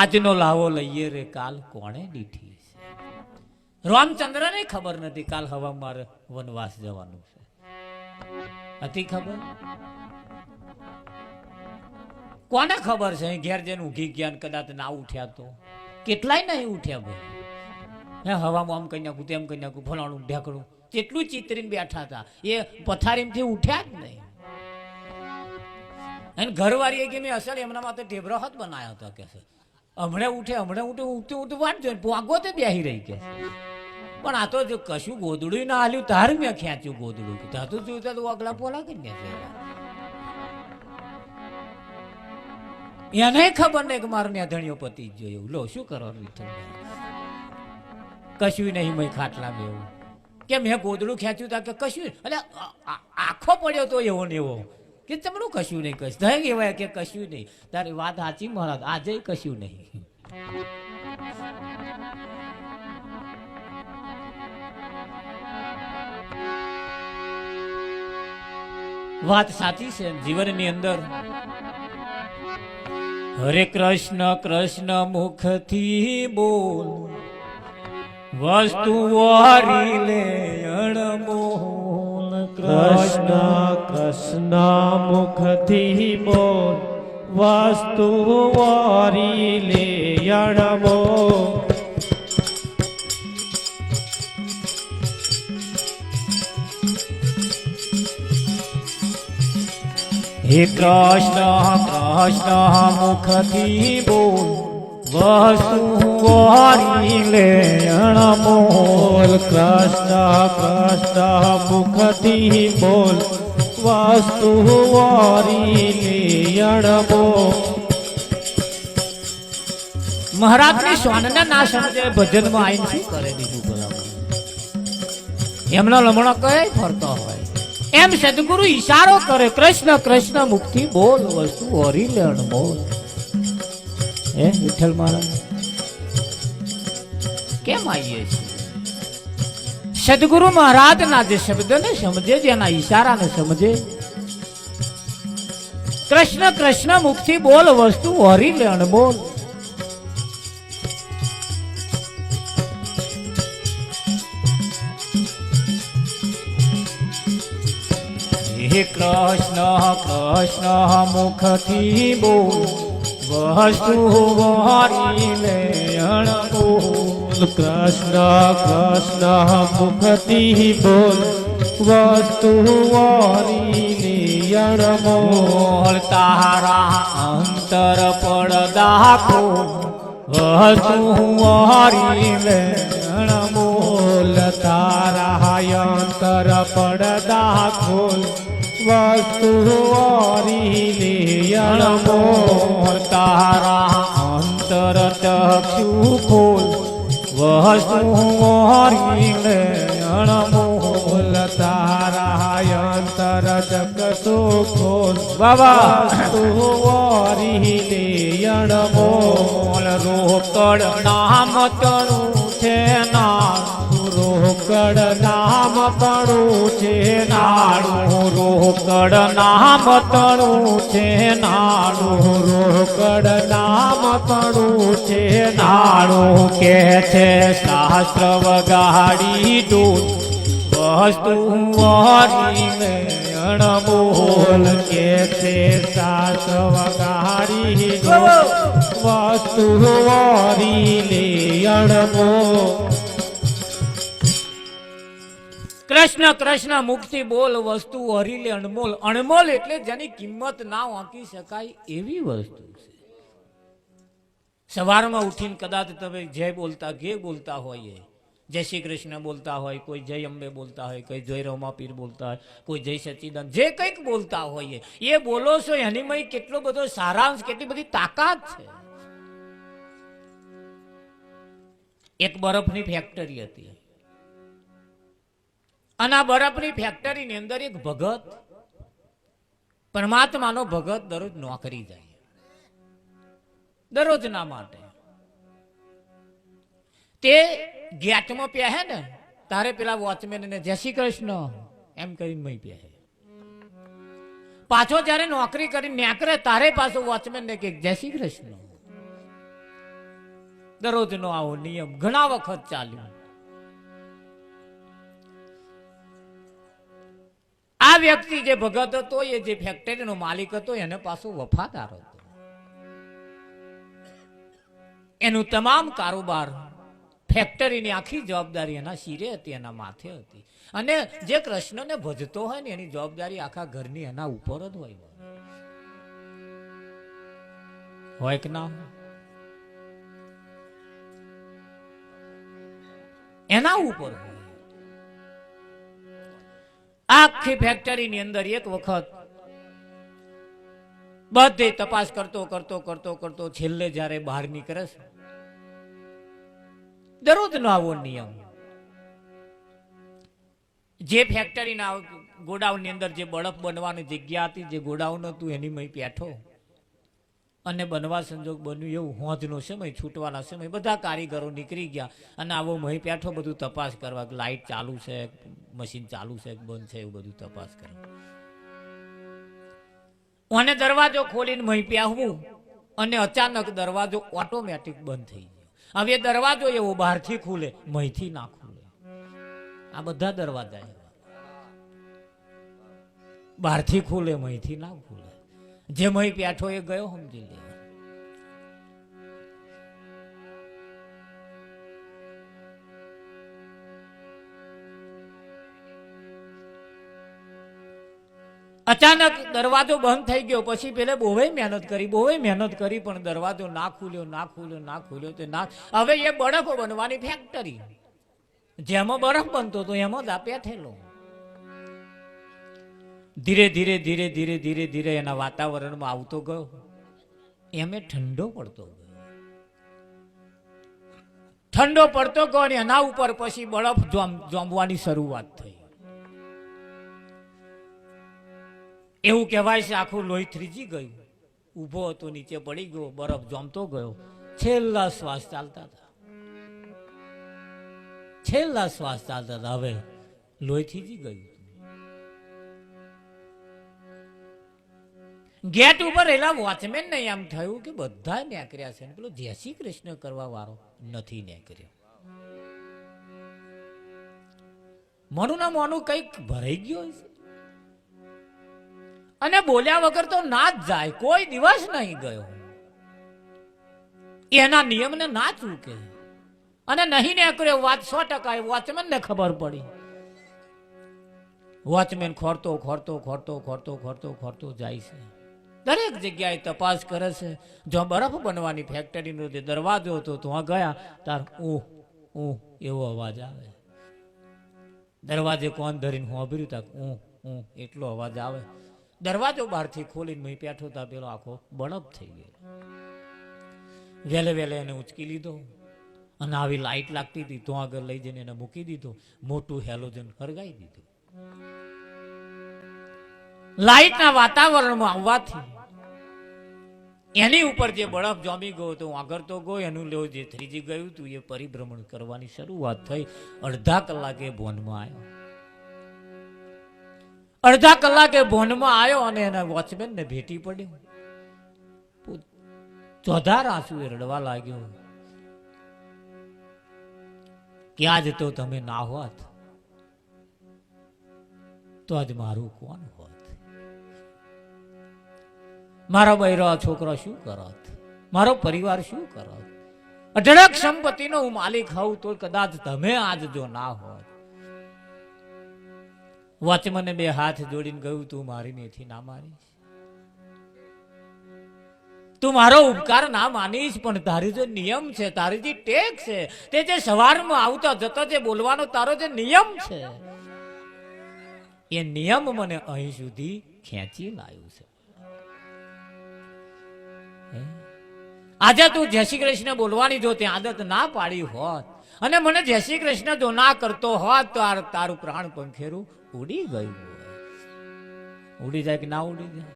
આજનો લાવો લઈએ રે કાલ કોણે દીઠી છે. રામચંદ્રને ખબર નથી કાલ હવા મારે વનવાસ જવાનું છે. હતી ખબર? કોને ખબર છે? ઘેર જઈને ઊંઘી ગયા કદાચ ના ઉઠ્યા તો કેટલાય નહીં ઉઠ્યા ભાઈ. હે હવામાં આમ કહી નાખું તેમ કહી નાખું ફલાણું ઢેકણું કેટલું ચિતરીને બેઠા હતા એ પથારીમાંથી ઉઠ્યા જ નહીં. અને ઘરવાળીએ કે મેં અસર એમના માટે ઢેબરો હાથ બનાવ્યો હતો કે હમણાં ઉઠે ઉઠતું વાટ જોઈને પોગો તે બેહી રહી કે પણ આ તો જો કશું ગોદડું ના હાલ્યું તાર મેં ખેંચ્યું ગોદડું તો જોતા તો અગલા પોલા કરી એને ખબર નહીં કે મારો ને ધણીઓ પતિ જ જોયું. લો શું કરવાનું કશું નહીં મેં ખાટલામાં એવું કે મેં ગોદડું ખેંચ્યું તા કે કશું એટલે આખો પડ્યો તો એવો ને એવો કે તમને કશું નહીં કશ થઈ કહેવાય કે કશું નહીં. તારી વાત સાચી મહારાજ આજે કશું નહીં. વાત સાચી છે જીવનની અંદર હરે કૃષ્ણ કૃષ્ણ મુખથી બોલ વસ્તુ વારી લે અણમોલ. કૃષ્ણ કૃષ્ણ મુખથી બોલ વસ્તુ વારી લે અણમોલ. હે કૃષ્ણ કૃષ્ણ મુખથી બોલ વસ્તુ વારી લે અણમોલ. કૃષ્ણ કૃષ્ણ મુખથી બોલ વસ્તુ વારી લે અણમોલ. મહારાજની શ્વાનને ના સમજે ભજનમાં આવીને શું કરે દીધું ભલા એમનો લમણો કઈ ફરતો હોય એમ સદગુરુ ઈશારો કરે કૃષ્ણ કૃષ્ણ મુખથી બોલ વસ્તુ હરી લે અણમોલ. હે વિઠ્ઠલ મહારાજ કેમ આવીએ છીએ? સદગુરુ મહારાજના જે શબ્દને સમજે જેના ઈશારાને સમજે કૃષ્ણ કૃષ્ણ મુખથી બોલ વસ્તુ હરી લે અણમોલ. હે કૃષ્ણ કૃષ્ણ મુખથી બોલ વસ્તુ વારી લે અણમોલ. કૃષ્ણ કૃષ્ણ મુખથી બોલ વસ્તુ વારી લે અણમોલ. તારા અંતર પડદા ખોલ વસ્તુ વારી લે અણમોલ. તારા અંતર પડદા ખોલ વસ્તુ વારી લે અણમોલ. તારા અંતર ચક્ષુ ખોલ વસ્તુ વારી લે અણમોલ. તારા અંતર ચક્ષુ ખોલ બાબા વસ્તુ વારી લે અણમોલ. રોકડ નામ તણું છે ના રોકડ નામ તણું છે નાડું રોકડ નામ તણું છે નાડું રોકડ નામ તણું છે નાડું કે છે શાસ્ત્ર વગાડી દૂધ વસ્તુ વારી લે અણમોલ. કે છે સાત વગાડી વસ્તુ વારી લે અણમોલ. કૃષ્ણ કૃષ્ણ મુખથી બોલ વસ્તુ હરી લે અણમોલ. અણમોલ એટલે જેની કિંમત ના આંકી શકાય એવી વસ્તુ છે. સવારમાં ઉઠીને કદાચ તમે જય બોલતા ગે બોલતા હોઈએ જય શ્રી કૃષ્ણ બોલતા હોય કોઈ જય અંબે બોલતા હોય કોઈ જય રોમાપીર બોલતા હોય કોઈ જય સચ્ચિદાનંદ જે કંઈક બોલતા હોઈએ એ બોલો છો એનીમાં કેટલો બધો સારાંશ કેટલી બધી તાકાત છે. એક બરફની ફેક્ટરી હતી અને આ બરફની ફેક્ટરીની અંદર એક ભગત પરમાત્માનો ભગત દરરોજ નોકરી જાય દરરોજના માટે તે ગેટમાં પહેરે ને તારે પેલા વોચમેન ને જય શ્રી કૃષ્ણ એમ કરીને મય પહેરે. પાછો જયારે નોકરી કરી નેકરે તારે પાછો વોચમેન ને કે જય શ્રી કૃષ્ણ. દરરોજનો આવો નિયમ ઘણા વખત ચાલ્યો. આ વ્યક્તિ જે ભગત હતો, એ જે ફેક્ટરીનો માલિક હતો, એને પાછો વફાદાર હતો. એનું તમામ કારોબાર, ફેક્ટરીની આખી જવાબદારી એના શિરે હતી, એના માથે હતી. અને જે કૃષ્ણને ભજતો હોય ને, એની જવાબદારી આખા ઘરની એના ઉપર જ હોય કે ના? એના ઉપર હોય. આખી ફેક્ટરીની અંદર એક વખત બધે તપાસ કરતો છેલ્લે જ્યારે બહાર નીકળે છે, દરરોજનો આવો નિયમ. જે ફેક્ટરીના ગોડાઉનની અંદર જે બળફ બનવાની જગ્યા હતી, જે ગોડાઉન હતું, એની મય પેઠો અને બનવા સંજોગ બન્યું એવું હોજનો સમય, છૂટવાના સમય, બધા કારીગરો નીકળી ગયા અને આવો મહી પેઠો બધું તપાસ કરવા, લાઈટ ચાલુ છે, મશીન ચાલુ છે, બંધ છે, એવું બધું તપાસ કરવા. અને દરવાજો ખોલીને મહી પ્યાહવું અને અચાનક દરવાજો ઓટોમેટિક બંધ થઈ ગયો. હવે દરવાજો એવો બહારથી ખુલે, મહીથી ના ખુલે. આ બધા દરવાજા બહારથી ખુલે, મહીથી ના ખુલે. જે મહી પેઠો એ ગયો, સમજી લે. અચાનક દરવાજો બંધ થઈ ગયો. પછી પેલે બહુ મહેનત કરી, પણ દરવાજો ના ખુલ્યો. તે ના. હવે એ બરફ બનવાની ફેક્ટરી, જેમાં બરફ બનતો હતો એમાં જ આ પેઠેલો. ધીરે ધીરે એના વાતાવરણમાં આવતો ગયો, એમે ઠંડો પડતો ગયો અને એના ઉપર પછી બરફ જોમવાની શરૂઆત થઈ. એવું કહેવાય છે આખું લોહી થ્રીજી ગયું. ઊભો હતો, નીચે પડી ગયો, બરફ જોમતો ગયો. છેલ્લા શ્વાસ ચાલતા હતા. હવે લોહી થીજી ગયું. ગેટ ઉપર રહેલા વોચમેન ને એમ થયું કે બધા નેકર્યા છે, પેલો જય શ્રી કૃષ્ણ કરવા વાળો નથી નેકર્યો. મોનું કઈક ભરાઈ ગયો છે અને બોલ્યા વગર તો ના જ જાય, કોઈ દિવસ નહીં ગયો. એના નિયમને ના ચૂકે અને નહીં નેકર્યો. વાત 100% વોચમેન ને ખબર પડી. વોચમેન ખોરતો જાય છે. દરેક જગ્યાએ તપાસ કરે છે. જો બરફ બનવાની ફેક્ટરીનો જે દરવાજો હતો ત્યાં ગયા, તાર એવો અવાજ આવે. દરવાજે કોણ ધરીને હોભર્યું, તાર એટલો અવાજ આવે. દરવાજો બહારથી ખોલીને મહી પેઠો તા પેલો આખો બળફ થઈ ગયો. વેલે એને ઉચકી લીધો અને આવી લાઈટ લાગતી હતી તો આગળ લઈ જઈને એને મૂકી દીધો. મોટું હેલોજન હરગાઈ દીધું. લાઈટના વાતાવરણમાં આવવાથી એની ઉપર જે બરફ જામી ગયો તો આગળ તો ગયો, એનું લેવું જે થ્રીજી ગયું હતું એ પરિભ્રમણ કરવાની શરૂઆત થઈ. અડધા કલાકે ભોનમાં આવ્યો અને એના વોચમેન ને ભેટી પડ્યો. ચોધાર આંસુએ રડવા લાગ્યો કે આજ તો તમે ના હોત તો આજ મારું કોણ હોત? મારા બૈરા છોકરા શું કરત? મારો પરિવાર શું કરત? અઢળક સંપત્તિનો હું માલિક હોઉં તો કદાચ તમે આજ જો ના હોત. વોચમને 2 હાથ જોડીને કહ્યું, તું મારી મેથી ના મારીશ, તું મારો ઉપકાર ના માનીશ, પણ તારી જે નિયમ છે, તારી જે ટેક છે, તે જે સવારમાં આવતા જતા જે બોલવાનો તારો જે નિયમ છે, એ નિયમ મને અહીં સુધી ખેંચી લાવ્યું છે. આજે તું જય શ્રી કૃષ્ણ બોલવાની જો તે આદત ના પાડી હોત અને મને જય શ્રી કૃષ્ણ જો ના કરતો હોત તો તારું પ્રાણ પંખેરું ઉડી ગયું. ઉડી જાય કે ના ઉડી જાય?